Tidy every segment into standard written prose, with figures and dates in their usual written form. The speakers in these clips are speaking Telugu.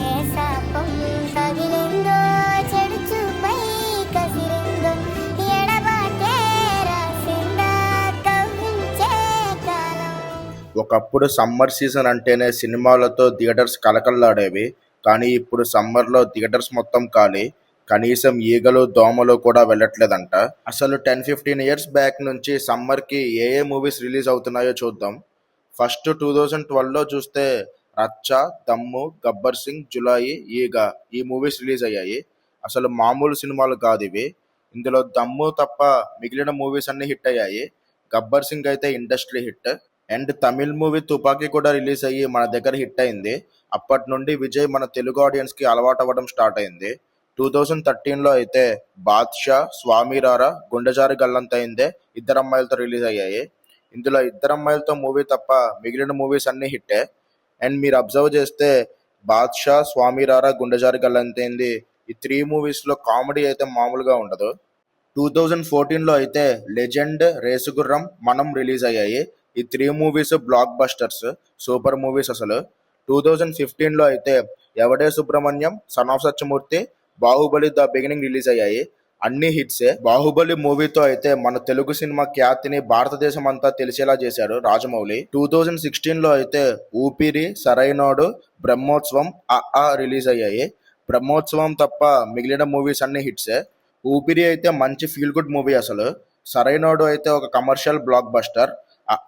ఏ శాపం తగిలిందో చెడు చూపై కసిరిందో ఎడబాటే రాసిందా కవ్వించే కాలం. ఒకప్పుడు సమ్మర్ సీజన్ అంటేనే సినిమాలతో థియేటర్స్ కలకల్లాడేవి. కానీ ఇప్పుడు సమ్మర్లో థియేటర్స్ మొత్తం ఖాళీ. కనీసం ఈగలు దోమలు కూడా వెళ్ళట్లేదంట. అసలు 10-15 ఇయర్స్ బ్యాక్ నుంచి సమ్మర్కి ఏ ఏ మూవీస్ రిలీజ్ అవుతున్నాయో చూద్దాం. ఫస్ట్ 2012లో చూస్తే రచ్చ, దమ్ము, గబ్బర్ సింగ్, జులాయి, ఈగ ఈ మూవీస్ రిలీజ్ అయ్యాయి. అసలు మామూలు సినిమాలు కాదు ఇవి. ఇందులో దమ్ము తప్ప మిగిలిన మూవీస్ అన్ని హిట్ అయ్యాయి. గబ్బర్ సింగ్ అయితే industry hit. And Tamil movie తుపాకీ కూడా రిలీజ్ అయ్యి మన దగ్గర హిట్ అయింది. అప్పటి నుండి విజయ్ మన తెలుగు ఆడియన్స్కి అలవాటు అవ్వడం స్టార్ట్ అయింది. 2013లో అయితే బాద్షా, స్వామిరారా, గుండెజారి గల్లంతైందే ఇద్దరమ్మాయిలతో రిలీజ్ అయ్యాయి. ఇందులో ఇద్దరమ్మాయిలతో మూవీ తప్ప మిగిలిన మూవీస్ అన్ని హిట్టే. అండ్ మీరు అబ్జర్వ్ చేస్తే బాద్షా, స్వామిరారా, గుండెజారి గల్లంతైంది ఈ 3 మూవీస్లో కామెడీ అయితే మామూలుగా ఉండదు. 2014లో అయితే లెజెండ్, రేసుగుర్రం, మనం రిలీజ్ అయ్యాయి. ఈ 3 movies black busters, super movies అసలు. 2015లో అయితే ఎవడే Subrahmanyam, son of Satyamurthy, Baahubali the beginning release అయ్యాయి. అన్ని హిట్సే. బాహుబలి మూవీతో అయితే మన తెలుగు సినిమా ఖ్యాతిని భారతదేశం అంతా తెలిసేలా చేశాడు రాజమౌళి. 2016లో అయితే ఊపిరి, సరైనోడు, బ్రహ్మోత్సవం, రిలీజ్ అయ్యాయి. బ్రహ్మోత్సవం తప్ప మిగిలిన మూవీస్ అన్ని హిట్సే. ఊపిరి అయితే మంచి ఫీల్ గుడ్ మూవీ అసలు. సరైనోడు అయితే ఒక కమర్షియల్ బ్లాక్ బస్టర్.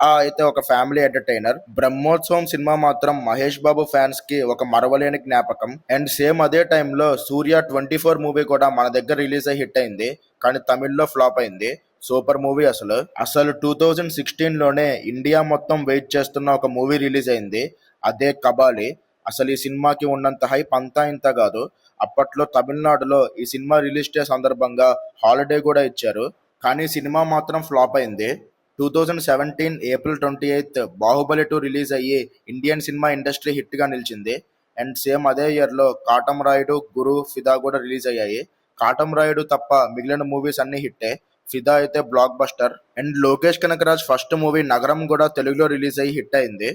అయితే ఒక ఫ్యామిలీ ఎంటర్టైనర్. బ్రహ్మోత్సవం సినిమా మాత్రం మహేష్ బాబు ఫ్యాన్స్ కి ఒక మరవలేని జ్ఞాపకం. అండ్ సేమ్ అదే టైంలో సూర్య 24 మూవీ కూడా మన దగ్గర రిలీజ్ అయ్యి హిట్ అయింది. కానీ తమిళ్లో ఫ్లాప్ అయింది. సూపర్ మూవీ అసలు. 2016లోనే ఇండియా మొత్తం వెయిట్ చేస్తున్న ఒక మూవీ రిలీజ్ అయింది. అదే కబాలి. అసలు ఈ సినిమాకి ఉన్నంత హైప్ అంతా ఇంత కాదు. అప్పట్లో తమిళనాడులో ఈ సినిమా రిలీజ్ డే సందర్భంగా హాలిడే కూడా ఇచ్చారు. కానీ సినిమా మాత్రం ఫ్లాప్ అయింది. 2017 ఏప్రిల్ 28 బాహుబలి 2 రిలీజ్ అయ్యి ఇండియన్ సినిమా ఇండస్ట్రీ హిట్గా నిలిచింది. అండ్ సేమ్ అదే ఇయర్లో కాటం రాయుడు, గురు, ఫిదా కూడా రిలీజ్ అయ్యాయి. కాటం రాయుడు తప్ప మిగిలిన మూవీస్ అన్ని హిట్టే. ఫిదా అయితే blockbuster. And Lokesh Kanagaraj first movie Nagaram కూడా తెలుగులో రిలీజ్ అయ్యి హిట్ అయింది.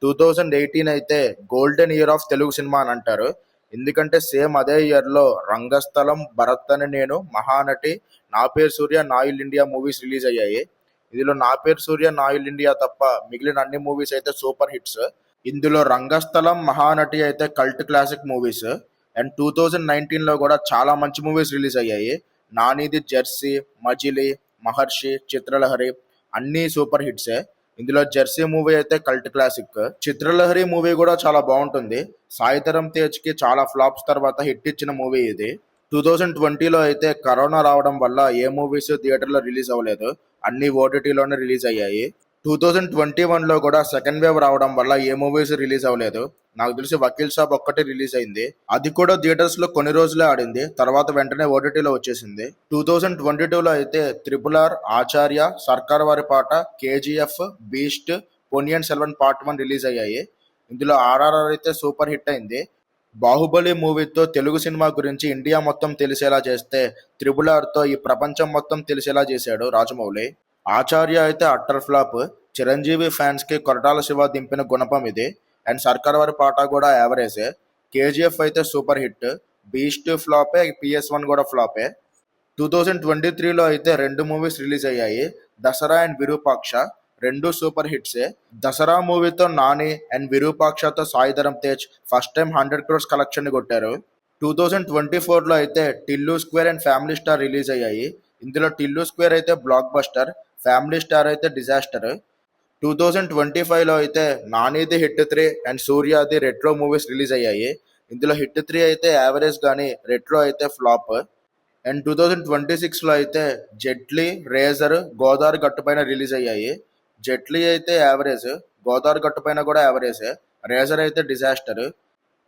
2018 అయితే golden year of Telugu cinema అని అంటారు. ఎందుకంటే సేమ్ అదే ఇయర్లో రంగస్థలం, భరత్ అని నేను, మహానటి, నా పేరు సూర్య, నా ఇల్ ఇండియా మూవీస్ రిలీజ్ అయ్యాయి. ఇందులో నా పేరు సూర్య, నా ఇల్ ఇండియా తప్ప మిగిలిన అన్ని మూవీస్ అయితే సూపర్ హిట్స్. ఇందులో రంగస్థలం, మహానటి అయితే కల్ట్ క్లాసిక్ మూవీస్. అండ్ 2019లో కూడా చాలా మంచి మూవీస్ రిలీజ్ అయ్యాయి. నానిది జెర్సీ, మజిలీ, మహర్షి, చిత్రలహరి అన్నీ సూపర్ హిట్సే. ఇందులో జెర్సీ మూవీ అయితే కల్ట్ క్లాసిక్. చిత్రలహరి మూవీ కూడా చాలా బాగుంటుంది. సాయిధరం తేజ్కి చాలా ఫ్లాప్స్ తర్వాత హిట్ ఇచ్చిన మూవీ ఇది. 2020లో అయితే కరోనా రావడం వల్ల ఏ మూవీస్ థియేటర్లో రిలీజ్ అవ్వలేదు. అన్ని ఓటీటీలోనే రిలీజ్ అయ్యాయి. 2021లో కూడా సెకండ్ వేవ్ రావడం వల్ల ఏ మూవీస్ రిలీజ్ అవ్వలేదు. నాకు తెలిసి వకీల్ సాబ్ ఒక్కటే రిలీజ్ అయింది. అది కూడా థియేటర్స్లో కొన్ని రోజులే ఆడింది. తర్వాత వెంటనే ఓటీటీలో వచ్చేసింది. 2022లో అయితే RRR, ఆచార్య, సర్కార్ వారి పాట, KGF, beast, Ponniyin Selvan part 1 release అయ్యాయి. ఇందులో RRR అయితే సూపర్ హిట్ అయింది. బాహుబలి మూవీతో తెలుగు సినిమా గురించి ఇండియా మొత్తం తెలిసేలా చేస్తే RRRతో ఈ ప్రపంచం మొత్తం తెలిసేలా చేశాడు రాజమౌళి. ఆచార్య అయితే అట్టర్ ఫ్లాప్. చిరంజీవి ఫ్యాన్స్కి కొరటాల శివ దింపిన గుణపం ఇది. అండ్ సర్కార్ వారి పాట కూడా యావరేజే. KGF అయితే సూపర్ హిట్. బీస్ట్ ఫ్లాపే, PS1 కూడా ఫ్లాపే. 2023లో అయితే 2 మూవీస్ రిలీజ్ అయ్యాయి. దసరా అండ్ విరూపాక్ష రెండు సూపర్ హిట్సే. దసరా మూవీతో నాని అండ్ విరూపాక్షతో Sai Dharam Tej first time 100 crores collection కొట్టారు. 2024లో అయితే Tillu square and family star release అయ్యాయి. ఇందులో టిల్లు స్క్వేర్ అయితే బ్లాక్ బస్టర్, ఫ్యామిలీ స్టార్ అయితే డిజాస్టర్. 2025లో అయితే నానిది హిట్ 3 అండ్ సూర్యాది రెట్రో మూవీస్ రిలీజ్ అయ్యాయి. ఇందులో హిట్ 3 అయితే యావరేజ్ కానీ రెట్రో అయితే ఫ్లాప్. అండ్ 2026లో అయితే జెట్లీ, రేజర్, గోదావరి గట్టుపైన రిలీజ్ అయ్యాయి. జెట్లీ అయితే యావరేజ్, గోదావరి గట్టుపైన కూడా యావరేజ్, రేజర్ అయితే డిజాస్టర్.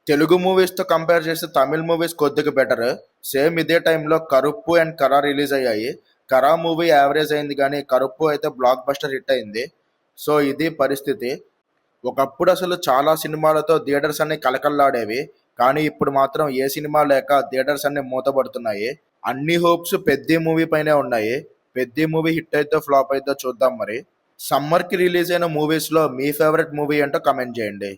తెలుగు మూవీస్తో కంపేర్ చేస్తే తమిళ్ మూవీస్ కొద్దిగా బెటర్. సేమ్ ఇదే టైంలో కరుప్పు అండ్ కరా రిలీజ్ అయ్యాయి. కరా మూవీ యావరేజ్ అయింది కానీ కరుప్పు అయితే బ్లాక్ బస్టర్ హిట్ అయింది. సో ఇది పరిస్థితి. ఒకప్పుడు అసలు చాలా సినిమాలతో థియేటర్స్ అన్ని కలకల్లాడేవి. కానీ ఇప్పుడు మాత్రం ఏ సినిమా లేక థియేటర్స్ అన్ని మూతపడుతున్నాయి. అన్ని హోప్స్ పెద్ద మూవీ పైనే ఉన్నాయి. పెద్ద మూవీ హిట్ అయితే ఫ్లాప్ అయితే చూద్దాం మరి. సమ్మర్కి రిలీజ్ అయిన మూవీస్లో మీ ఫేవరెట్ మూవీ ఏంటో కమెంట్ చేయండి.